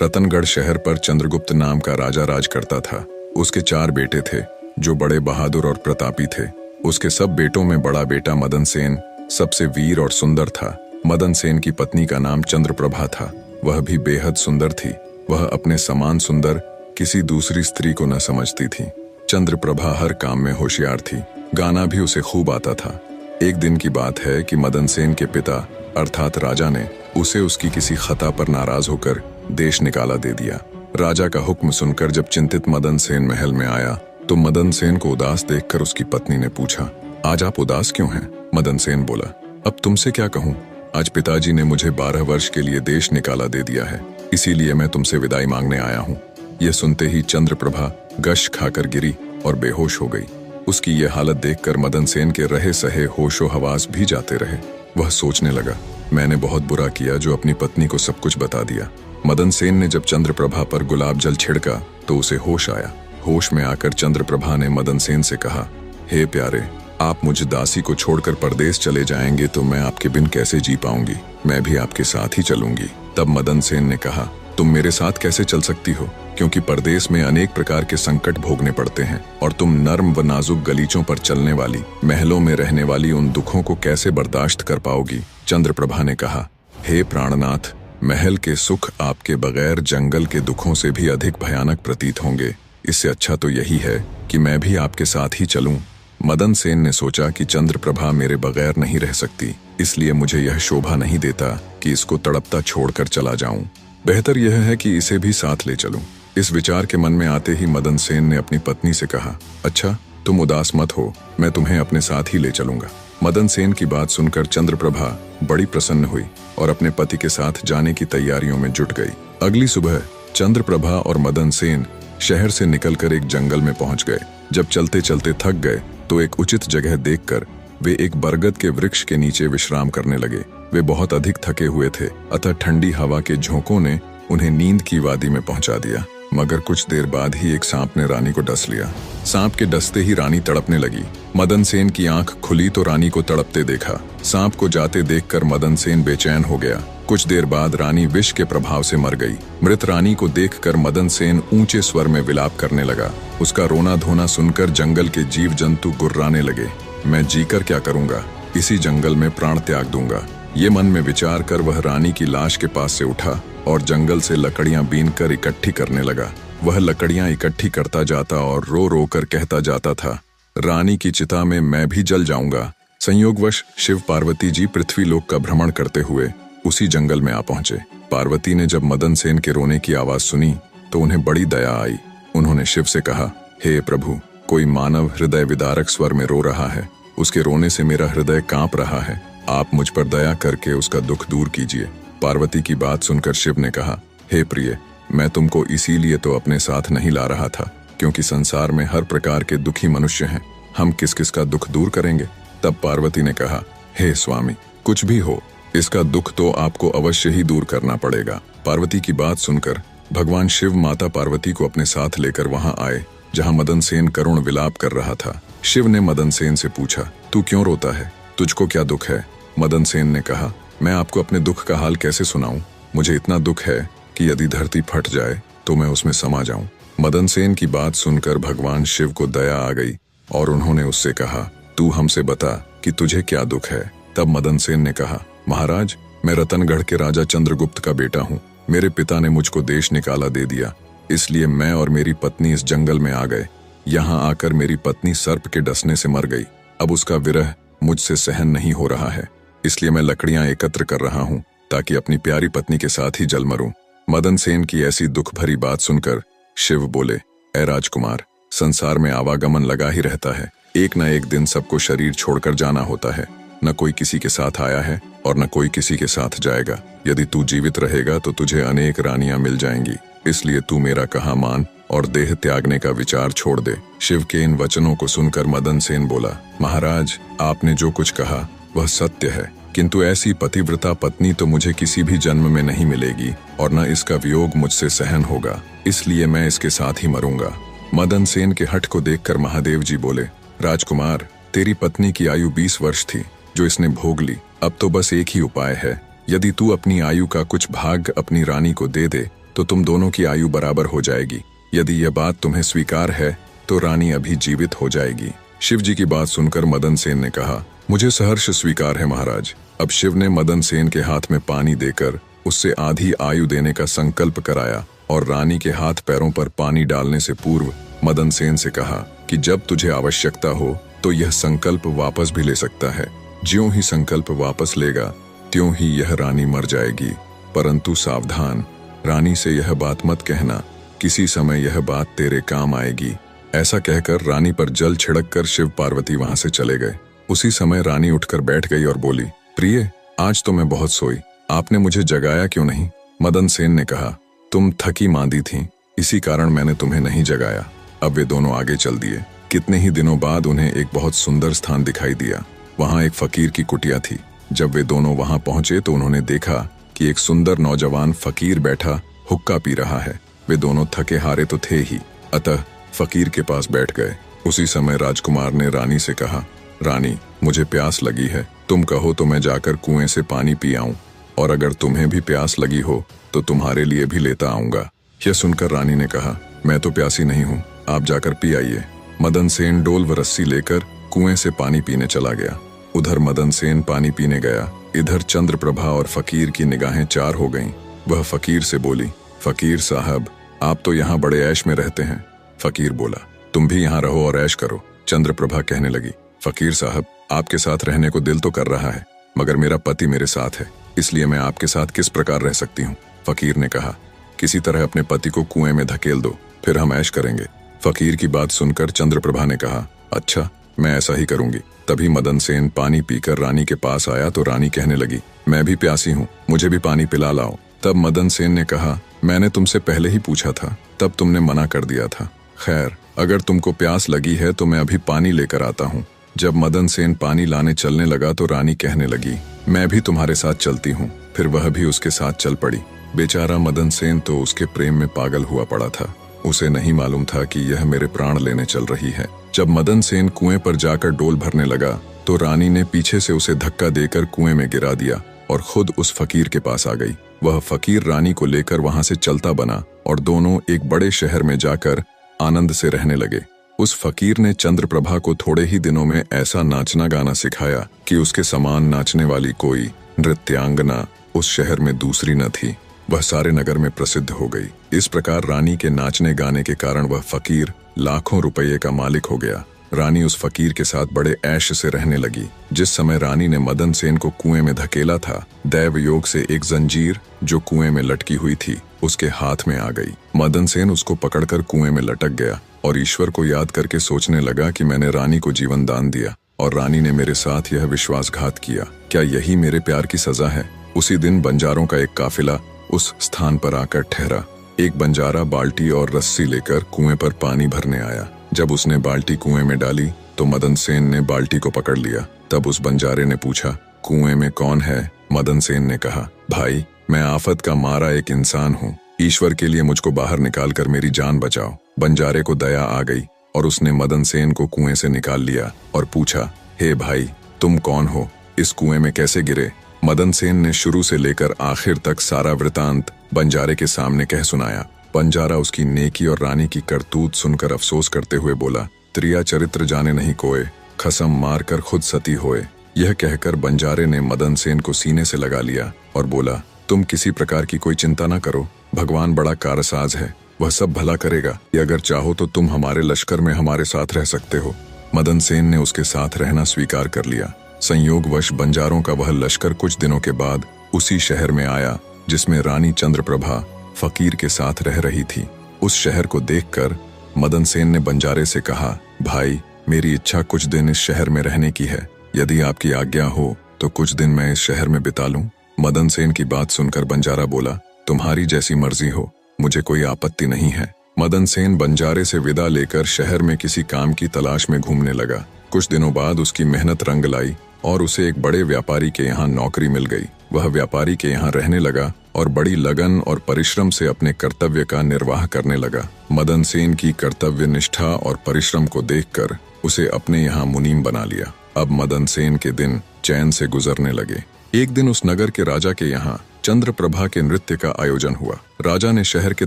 रतनगढ़ शहर पर चंद्रगुप्त नाम का राजा राज करता था। उसके 4 बेटे थे जो बड़े बहादुर और प्रतापी थे। उसके सब बेटों में बड़ा बेटा मदन सेन सबसे वीर और सुंदर था। मदन सेन की पत्नी का नाम चंद्रप्रभा था। वह भी बेहद सुंदर थी। वह अपने समान सुंदर किसी दूसरी स्त्री को न समझती थी। चंद्रप्रभा हर काम में होशियार थी। गाना भी उसे खूब आता था। एक दिन की बात है कि मदन सेन के पिता अर्थात राजा ने उसे उसकी किसी खता पर नाराज होकर देश निकाला दे दिया। राजा का हुक्म सुनकर जब चिंतित मदन सेन महल में आया तो मदन सेन को उदास देखकर उसकी पत्नी ने पूछा, आज आप उदास क्यों हैं? मदन सेन बोला, अब तुमसे क्या कहूँ, आज पिताजी ने मुझे 12 वर्ष के लिए देश निकाला दे दिया है, इसीलिए मैं तुमसे विदाई मांगने आया हूँ। यह सुनते ही चंद्रप्रभा गश खाकर गिरी और बेहोश हो गई। उसकी ये हालत देखकर मदन सेन के रहे सहे होशो हवास भी जाते रहे। वह सोचने लगा, मैंने बहुत बुरा किया जो अपनी पत्नी को सब कुछ बता दिया। मदन सेन ने जब चंद्रप्रभा पर गुलाब जल छिड़का तो उसे होश आया। होश में आकर चंद्रप्रभा ने मदन सेन से कहा, हे प्यारे, आप मुझ दासी को छोड़कर परदेश चले जाएंगे तो मैं आपके बिन कैसे जी पाऊंगी? मैं भी आपके साथ ही चलूंगी। तब मदन सेन ने कहा, तुम मेरे साथ कैसे चल सकती हो, क्योंकि परदेश में अनेक प्रकार के संकट भोगने पड़ते हैं और तुम नर्म व नाजुक गलीचों पर चलने वाली, महलों में रहने वाली उन दुखों को कैसे बर्दाश्त कर पाओगी? चंद्रप्रभा ने कहा, हे प्राणनाथ, महल के सुख आपके बगैर जंगल के दुखों से भी अधिक भयानक प्रतीत होंगे। इससे अच्छा तो यही है कि मैं भी आपके साथ ही चलूं। मदन सेन ने सोचा कि चंद्रप्रभा मेरे बगैर नहीं रह सकती, इसलिए मुझे यह शोभा नहीं देता कि इसको तड़पता छोड़कर चला जाऊं। बेहतर यह है कि इसे भी साथ ले चलूं। इस विचार के मन में आते ही मदन सेन ने अपनी पत्नी से कहा, अच्छा, तुम उदास मत हो, मैं तुम्हें अपने साथ ही ले चलूंगा। मदन सेन की बात सुनकर चंद्रप्रभा बड़ी प्रसन्न हुई और अपने पति के साथ जाने की तैयारियों में जुट गई। अगली सुबह चंद्रप्रभा और मदन सेन शहर से निकलकर एक जंगल में पहुंच गए। जब चलते चलते थक गए तो एक उचित जगह देखकर वे एक बरगद के वृक्ष के नीचे विश्राम करने लगे। वे बहुत अधिक थके हुए थे, अतः ठंडी हवा के झोंकों ने उन्हें नींद की वादी में पहुंचा दिया। मगर कुछ देर बाद ही एक सांप ने रानी को डस लिया। सांप के डसते ही रानी तड़पने लगी। मदन सेन की आंख खुली तो रानी को तड़पते देखा। सांप को जाते देखकर मदन सेन बेचैन हो गया। कुछ देर बाद रानी विष के प्रभाव से मर गई। मृत रानी को देखकर मदन सेन ऊंचे स्वर में विलाप करने लगा। उसका रोना धोना सुनकर जंगल के जीव जंतु गुर्राने लगे। मैं जीकर क्या करूंगा, इसी जंगल में प्राण त्याग दूंगा। ये मन में विचार कर वह रानी की लाश के पास से उठा और जंगल से लकड़ियां बीनकर इकट्ठी करने लगा। वह लकड़ियां इकट्ठी करता जाता और रो रो कर कहता जाता था, रानी की चिता में मैं भी जल जाऊंगा। संयोगवश शिव पार्वती जी पृथ्वीलोक का भ्रमण करते हुए उसी जंगल में आ पहुंचे। पार्वती ने जब मदन सेन के रोने की आवाज सुनी तो उन्हें बड़ी दया आई। उन्होंने शिव से कहा, हे प्रभु, कोई मानव हृदय विदारक स्वर में रो रहा है। उसके रोने से मेरा हृदय कांप रहा है। आप मुझ पर दया करके उसका दुख दूर कीजिए। पार्वती की बात सुनकर शिव ने कहा, हे प्रिय, मैं तुमको इसीलिए तो अपने साथ नहीं ला रहा था, क्योंकि संसार में हर प्रकार के दुखी मनुष्य हैं। हम किस किस का दुख दूर करेंगे? तब पार्वती ने कहा, हे स्वामी, कुछ भी हो, इसका दुख तो आपको अवश्य ही दूर करना पड़ेगा। पार्वती की बात सुनकर भगवान शिव माता पार्वती को अपने साथ लेकर वहां आए जहां मदन सेन करुण विलाप कर रहा था। शिव ने मदन सेन से पूछा, तू क्यों रोता है? तुझको क्या दुख है? मदन सेन ने कहा, मैं आपको अपने दुख का हाल कैसे सुनाऊं? मुझे इतना दुख है कि यदि धरती फट जाए तो मैं उसमें समा जाऊं। मदन सेन की बात सुनकर भगवान शिव को दया आ गई और उन्होंने उससे कहा, तू हमसे बता कि तुझे क्या दुख है? तब मदन सेन ने कहा, महाराज, मैं रतनगढ़ के राजा चंद्रगुप्त का बेटा हूँ। मेरे पिता ने मुझको देश निकाला दे दिया, इसलिए मैं और मेरी पत्नी इस जंगल में आ गए। यहाँ आकर मेरी पत्नी सर्प के डसने से मर गई। अब उसका विरह मुझसे सहन नहीं हो रहा है, इसलिए मैं लकड़ियां एकत्र कर रहा हूँ ताकि अपनी प्यारी पत्नी के साथ ही जल मरूं। मदन सेन की ऐसी दुख भरी बात सुनकर शिव बोले, ऐ राजकुमार, संसार में आवागमन लगा ही रहता है। एक न एक दिन सबको शरीर छोड़कर जाना होता है। न कोई किसी के साथ आया है और न कोई किसी के साथ जाएगा। यदि तू जीवित रहेगा तो तुझे अनेक रानियां मिल जाएंगी, इसलिए तू मेरा कहा मान और देह त्यागने का विचार छोड़ दे। शिव के इन वचनों को सुनकर मदन सेन बोला, महाराज, आपने जो कुछ कहा वह सत्य है, किंतु ऐसी पतिव्रता पत्नी तो मुझे किसी भी जन्म में नहीं मिलेगी और न इसका वियोग मुझसे सहन होगा, इसलिए मैं इसके साथ ही मरूंगा। मदन सेन के हठ को देखकर महादेव जी बोले, राजकुमार, तेरी पत्नी की आयु 20 वर्ष थी जो इसने भोग ली। अब तो बस एक ही उपाय है, यदि तू अपनी आयु का कुछ भाग अपनी रानी को दे दे तो तुम दोनों की आयु बराबर हो जाएगी। यदि यह बात तुम्हें स्वीकार है तो रानी अभी जीवित हो जाएगी। शिव जी की बात सुनकर मदन सेन ने कहा, मुझे सहर्ष स्वीकार है महाराज। अब शिव ने मदन सेन के हाथ में पानी देकर उससे आधी आयु देने का संकल्प कराया और रानी के हाथ पैरों पर पानी डालने से पूर्व मदन सेन से कहा कि जब तुझे आवश्यकता हो तो यह संकल्प वापस भी ले सकता है। ज्यों ही संकल्प वापस लेगा त्यों ही यह रानी मर जाएगी। परंतु सावधान, रानी से यह बात मत कहना, किसी समय यह बात तेरे काम आएगी। ऐसा कहकर रानी पर जल छिड़ककर शिव पार्वती वहां से चले गए। उसी समय रानी उठकर बैठ गई और बोली, प्रिय, आज तो मैं बहुत सोई, आपने मुझे जगाया क्यों नहीं? मदन सेन ने कहा, तुम थकी मांदी थीं, इसी कारण मैंने तुम्हें नहीं जगाया। अब वे दोनों आगे चल दिए। कितने ही दिनों बाद उन्हें एक बहुत सुंदर स्थान दिखाई दिया। वहां एक फकीर की कुटिया थी। जब वे दोनों वहां पहुंचे तो उन्होंने देखा कि एक सुंदर नौजवान फकीर बैठा हुक्का पी रहा है। वे दोनों थके हारे तो थे ही, अतः फकीर के पास बैठ गए। उसी समय राजकुमार ने रानी से कहा, रानी, मुझे प्यास लगी है, तुम कहो तो मैं जाकर कुएं से पानी पी आऊं, और अगर तुम्हें भी प्यास लगी हो तो तुम्हारे लिए भी लेता आऊंगा। यह सुनकर रानी ने कहा, मैं तो प्यासी नहीं हूं, आप जाकर पी आइए। मदन सेन डोल व रस्सी लेकर कुएं से पानी पीने चला गया। उधर मदन सेन पानी पीने गया, इधर चंद्रप्रभा और फकीर की निगाहें चार हो गईं। वह फकीर से बोली, फकीर साहब, आप तो यहाँ बड़े ऐश में रहते हैं। फकीर बोला, तुम भी यहाँ रहो और ऐश करो। चंद्रप्रभा कहने लगी, फकीर साहब, आपके साथ रहने को दिल तो कर रहा है, मगर मेरा पति मेरे साथ है, इसलिए मैं आपके साथ किस प्रकार रह सकती हूँ? फकीर ने कहा, किसी तरह अपने पति को कुएं में धकेल दो, फिर हम ऐश करेंगे। फकीर की बात सुनकर चंद्रप्रभा ने कहा, अच्छा, मैं ऐसा ही करूंगी। तभी मदन सेन पानी पीकर रानी के पास आया तो रानी कहने लगी, मैं भी प्यासी हूँ, मुझे भी पानी पिला लाओ। तब मदन सेन ने कहा, मैंने तुमसे पहले ही पूछा था, तब तुमने मना कर दिया था। खैर, अगर तुमको प्यास लगी है तो मैं अभी पानी लेकर आता हूँ। जब मदन सेन पानी लाने चलने लगा तो रानी कहने लगी, मैं भी तुम्हारे साथ चलती हूँ। फिर वह भी उसके साथ चल पड़ी। बेचारा मदन सेन तो उसके प्रेम में पागल हुआ पड़ा था। उसे नहीं मालूम था कि यह मेरे प्राण लेने चल रही है। जब मदन सेन कुएं पर जाकर डोल भरने लगा तो रानी ने पीछे से उसे धक्का देकर कुएं में गिरा दिया और खुद उस फकीर के पास आ गई। वह फकीर रानी को लेकर वहां से चलता बना और दोनों एक बड़े शहर में जाकर आनंद से रहने लगे। उस फकीर ने चंद्रप्रभा को थोड़े ही दिनों में ऐसा नाचना गाना सिखाया कि उसके समान नाचने वाली कोई नृत्यांगना उस शहर में दूसरी न थी। वह सारे नगर में प्रसिद्ध हो गई। इस प्रकार रानी के नाचने गाने के कारण वह फकीर लाखों रुपये का मालिक हो गया। रानी उस फकीर के साथ बड़े ऐश से रहने लगी। जिस समय रानी ने मदन सेन को कुएं में धकेला था, दैव योग से एक जंजीर जो कुएं में लटकी हुई थी उसके हाथ में आ गई। मदन सेन उसको पकड़कर कुएं में लटक गया और ईश्वर को याद करके सोचने लगा कि मैंने रानी को जीवन दान दिया और रानी ने मेरे साथ यह विश्वासघात किया। क्या यही मेरे प्यार की सजा है? उसी दिन बंजारों का एक काफिला उस स्थान पर आकर ठहरा। एक बंजारा बाल्टी और रस्सी लेकर कुएं पर पानी भरने आया। जब उसने बाल्टी कुएं में डाली तो मदन सेन ने बाल्टी को पकड़ लिया। तब उस बंजारे ने पूछा, कुएं में कौन है? मदन सेन ने कहा, भाई, मैं आफत का मारा एक इंसान हूँ, ईश्वर के लिए मुझको बाहर निकाल कर मेरी जान बचाओ। बंजारे को दया आ गई और उसने मदन सेन को कुएं से निकाल लिया और पूछा, हे भाई, तुम कौन हो? इस कुएं में कैसे गिरे? मदन सेन ने शुरू से लेकर आखिर तक सारा वृतांत बंजारे के सामने कह सुनाया। बंजारा उसकी नेकी और रानी की करतूत सुनकर अफसोस करते हुए बोला, त्रिया चरित्र जाने नहीं कोय, खसम मार कर खुद सती होए। यह कहकर बंजारे ने मदन सेन को सीने से लगा लिया और बोला, तुम किसी प्रकार की कोई चिंता न करो, भगवान बड़ा कारसाज है, वह सब भला करेगा। अगर चाहो तो तुम हमारे लश्कर में हमारे साथ रह सकते हो। मदन सेन ने उसके साथ रहना स्वीकार कर लिया। संयोगवश बंजारों का वह लश्कर कुछ दिनों के बाद उसी शहर में आया जिसमें रानी चंद्रप्रभा फकीर के साथ रह रही थी। उस शहर को देखकर मदन सेन ने बंजारे से कहा, भाई, मेरी इच्छा कुछ दिन इस शहर में रहने की है। यदि आपकी आज्ञा हो तो कुछ दिन मैं इस शहर में बिता लूं। मदन सेन की बात सुनकर बंजारा बोला, तुम्हारी जैसी मर्जी हो, मुझे कोई आपत्ति नहीं है। मदन सेन बंजारे से विदा लेकर शहर में किसी काम की तलाश में घूमने लगा। कुछ दिनों बाद उसकी मेहनत रंग लाई और उसे एक बड़े व्यापारी के यहाँ नौकरी मिल गई। वह व्यापारी के यहाँ रहने लगा और बड़ी लगन और परिश्रम से अपने कर्तव्य का निर्वाह करने लगा। मदन सेन की कर्तव्य निष्ठा और परिश्रम को देखकर उसे अपने यहाँ मुनीम बना लिया। अब मदन सेन के दिन चैन से गुजरने लगे। एक दिन उस नगर के राजा के यहाँ चंद्रप्रभा के नृत्य का आयोजन हुआ। राजा ने शहर के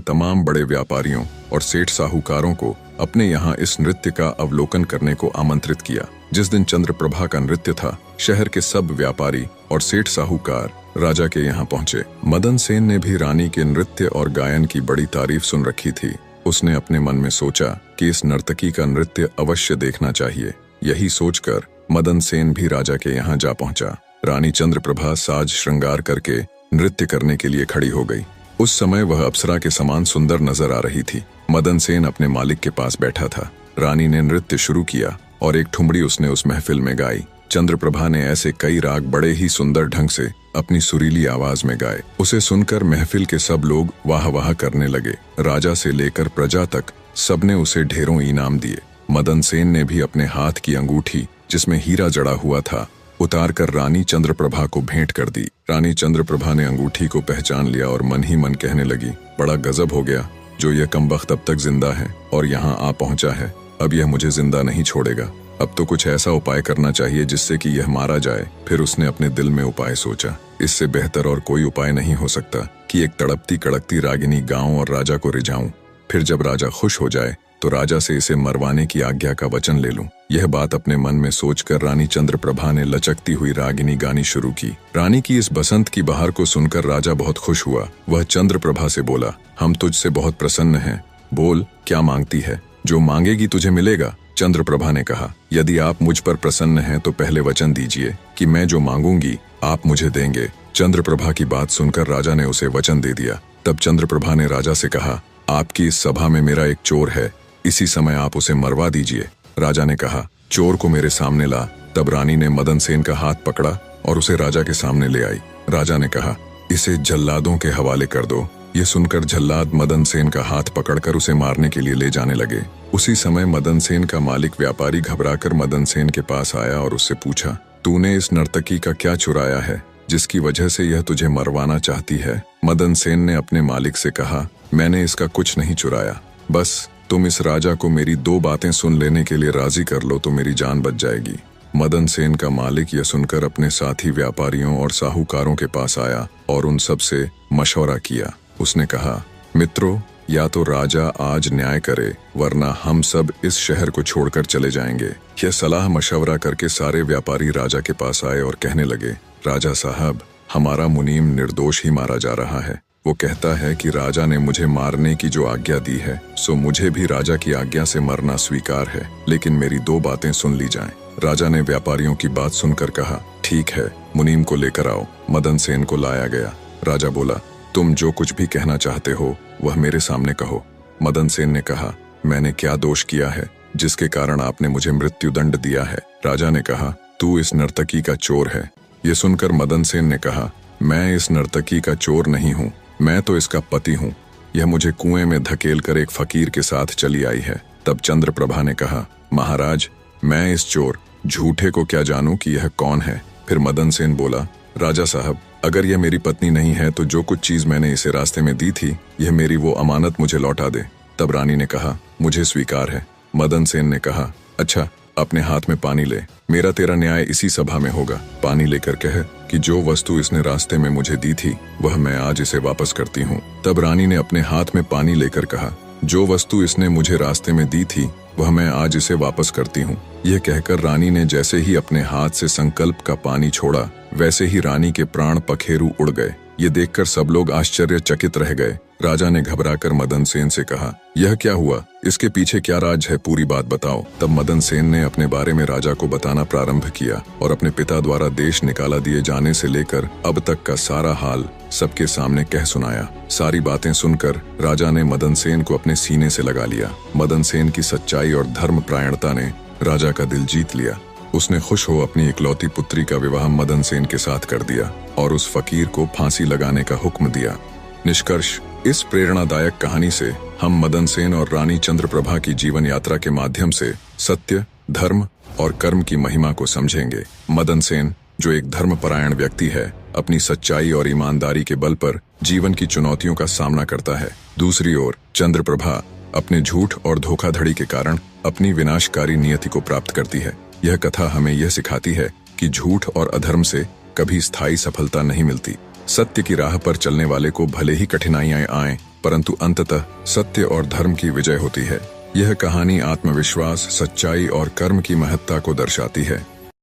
तमाम बड़े व्यापारियों और सेठ साहूकारों को अपने यहाँ इस नृत्य का अवलोकन करने को आमंत्रित किया। जिस दिन चंद्रप्रभा का नृत्य था, शहर के सब व्यापारी और सेठ साहूकार राजा के यहाँ पहुंचे। मदन सेन ने भी रानी के नृत्य और गायन की बड़ी तारीफ सुन रखी थी। उसने अपने मन में सोचा कि इस नर्तकी का नृत्य अवश्य देखना चाहिए। यही सोचकर मदन सेन भी राजा के यहाँ जा पहुंचा। रानी चंद्रप्रभा साज श्रृंगार करके नृत्य करने के लिए खड़ी हो गई। उस समय वह अप्सरा के समान सुंदर नजर आ रही थी। मदन सेन अपने मालिक के पास बैठा था। रानी ने नृत्य शुरू किया और एक ठुमरी उसने उस महफिल में गाई। चंद्रप्रभा ने ऐसे कई राग बड़े ही सुंदर ढंग से अपनी सुरीली आवाज में गाए। उसे सुनकर महफिल के सब लोग वाह वाह करने लगे। राजा से लेकर प्रजा तक सबने उसे ढेरों इनाम दिए। मदन सेन ने भी अपने हाथ की अंगूठी, जिसमें हीरा जड़ा हुआ था, उतारकर रानी चंद्रप्रभा को भेंट कर दी। रानी चंद्रप्रभा ने अंगूठी को पहचान लिया और मन ही मन कहने लगी, बड़ा गजब हो गया, जो यह कमबख्त अब तक जिंदा है और यहाँ आ पहुंचा है, अब यह मुझे जिंदा नहीं छोड़ेगा। अब तो कुछ ऐसा उपाय करना चाहिए जिससे कि यह मारा जाए। फिर उसने अपने दिल में उपाय सोचा, इससे बेहतर और कोई उपाय नहीं हो सकता कि एक तड़पती कड़कती रागिनी गाऊं और राजा को रिझाऊं। फिर जब राजा खुश हो जाए तो राजा से इसे मरवाने की आज्ञा का वचन ले लूं। यह बात अपने मन में सोचकर रानी चंद्रप्रभा ने लचकती हुई रागिनी गानी शुरू की। रानी की इस बसंत की बहार को सुनकर राजा बहुत खुश हुआ। वह चंद्रप्रभा से बोला, हम तुझसे बहुत प्रसन्न हैं, बोल क्या मांगती है, जो मांगेगी तुझे मिलेगा। चंद्रप्रभा ने कहा, यदि आप मुझ पर प्रसन्न हैं तो पहले वचन दीजिए कि मैं जो मांगूंगी आप मुझे देंगे। चंद्रप्रभा की बात सुनकर राजा ने उसे वचन दे दिया। तब चंद्रप्रभा ने राजा से कहा, आपकी इस सभा में मेरा एक चोर है, इसी समय आप उसे मरवा दीजिए। राजा ने कहा, चोर को मेरे सामने ला। तब रानी ने मदन सेन का हाथ पकड़ा और उसे राजा के सामने ले आई। राजा ने कहा, इसे जल्लादों के हवाले कर दो। ये सुनकर जल्लाद मदन सेन का हाथ पकड़कर उसे मारने के लिए ले जाने लगे। उसी समय मदन सेन का मालिक व्यापारी घबराकर मदन सेन के पास आया और उससे पूछा, तूने इस नर्तकी का क्या चुराया है जिसकी वजह से यह तुझे मरवाना चाहती है। मदन सेन ने अपने मालिक से कहा, मैंने इसका कुछ नहीं चुराया, बस तुम इस राजा को मेरी दो बातें सुन लेने के लिए राजी कर लो तो मेरी जान बच जाएगी। मदन सेन का मालिक यह सुनकर अपने साथी व्यापारियों और साहूकारों के पास आया और उन सब से मशवरा किया। उसने कहा, मित्रों, या तो राजा आज न्याय करे वरना हम सब इस शहर को छोड़कर चले जाएंगे। यह सलाह मशवरा करके सारे व्यापारी राजा के पास आए और कहने लगे, राजा साहब, हमारा मुनीम निर्दोष ही मारा जा रहा है। वो कहता है कि राजा ने मुझे मारने की जो आज्ञा दी है सो मुझे भी राजा की आज्ञा से मरना स्वीकार है, लेकिन मेरी दो बातें सुन ली जाएं। राजा ने व्यापारियों की बात सुनकर कहा, ठीक है, मुनीम को लेकर आओ। मदन सेन को लाया गया। राजा बोला, तुम जो कुछ भी कहना चाहते हो वह मेरे सामने कहो। मदन सेन ने कहा, मैंने क्या दोष किया है जिसके कारण आपने मुझे मृत्यु दंड दिया है। राजा ने कहा, तू इस नर्तकी का चोर है। ये सुनकर मदन सेन ने कहा, मैं इस नर्तकी का चोर नहीं हूँ, मैं तो इसका पति हूँ। यह मुझे कुएं में धकेल कर एक फकीर के साथ चली आई है। तब चंद्रप्रभा ने कहा, महाराज, मैं इस चोर झूठे को क्या जानूं कि यह कौन है। फिर मदन सेन बोला, राजा साहब, अगर यह मेरी पत्नी नहीं है तो जो कुछ चीज मैंने इसे रास्ते में दी थी यह मेरी वो अमानत मुझे लौटा दे। तब रानी ने कहा, मुझे स्वीकार है। मदन सेन ने कहा, अच्छा, अपने हाथ में पानी ले, मेरा तेरा न्याय इसी सभा में होगा। पानी लेकर कह कि जो वस्तु इसने रास्ते में मुझे दी थी वह मैं आज इसे वापस करती हूँ। तब रानी ने अपने हाथ में पानी लेकर कहा, जो वस्तु इसने मुझे रास्ते में दी थी वह मैं आज इसे वापस करती हूँ। यह कहकर रानी ने जैसे ही अपने हाथ से संकल्प का पानी छोड़ा वैसे ही रानी के प्राण पखेरु उड़ गए। ये देखकर सब लोग आश्चर्यचकित रह गए। राजा ने घबराकर मदन सेन से कहा, यह क्या हुआ, इसके पीछे क्या राज है, पूरी बात बताओ। तब मदन सेन ने अपने बारे में राजा को बताना प्रारंभ किया और अपने पिता द्वारा देश निकाला दिए जाने से लेकर अब तक का सारा हाल सबके सामने कह सुनाया। सारी बातें सुनकर राजा ने मदन सेन को अपने सीने से लगा लिया। मदन सेन की सच्चाई और धर्मपरायणता ने राजा का दिल जीत लिया। उसने खुश हो अपनी इकलौती पुत्री का विवाह मदन सेन के साथ कर दिया और उस फकीर को फांसी लगाने का हुक्म दिया। निष्कर्ष, इस प्रेरणादायक कहानी से हम मदन सेन और रानी चंद्रप्रभा की जीवन यात्रा के माध्यम से सत्य, धर्म और कर्म की महिमा को समझेंगे। मदन सेन, जो एक धर्मपरायण व्यक्ति है, अपनी सच्चाई और ईमानदारी के बल पर जीवन की चुनौतियों का सामना करता है। दूसरी ओर चंद्रप्रभा अपने झूठ और धोखाधड़ी के कारण अपनी विनाशकारी नियति को प्राप्त करती है। यह कथा हमें यह सिखाती है कि झूठ और अधर्म से कभी स्थायी सफलता नहीं मिलती। सत्य की राह पर चलने वाले को भले ही कठिनाइयां आएं, परंतु अंततः सत्य और धर्म की विजय होती है। यह कहानी आत्मविश्वास, सच्चाई और कर्म की महत्ता को दर्शाती है।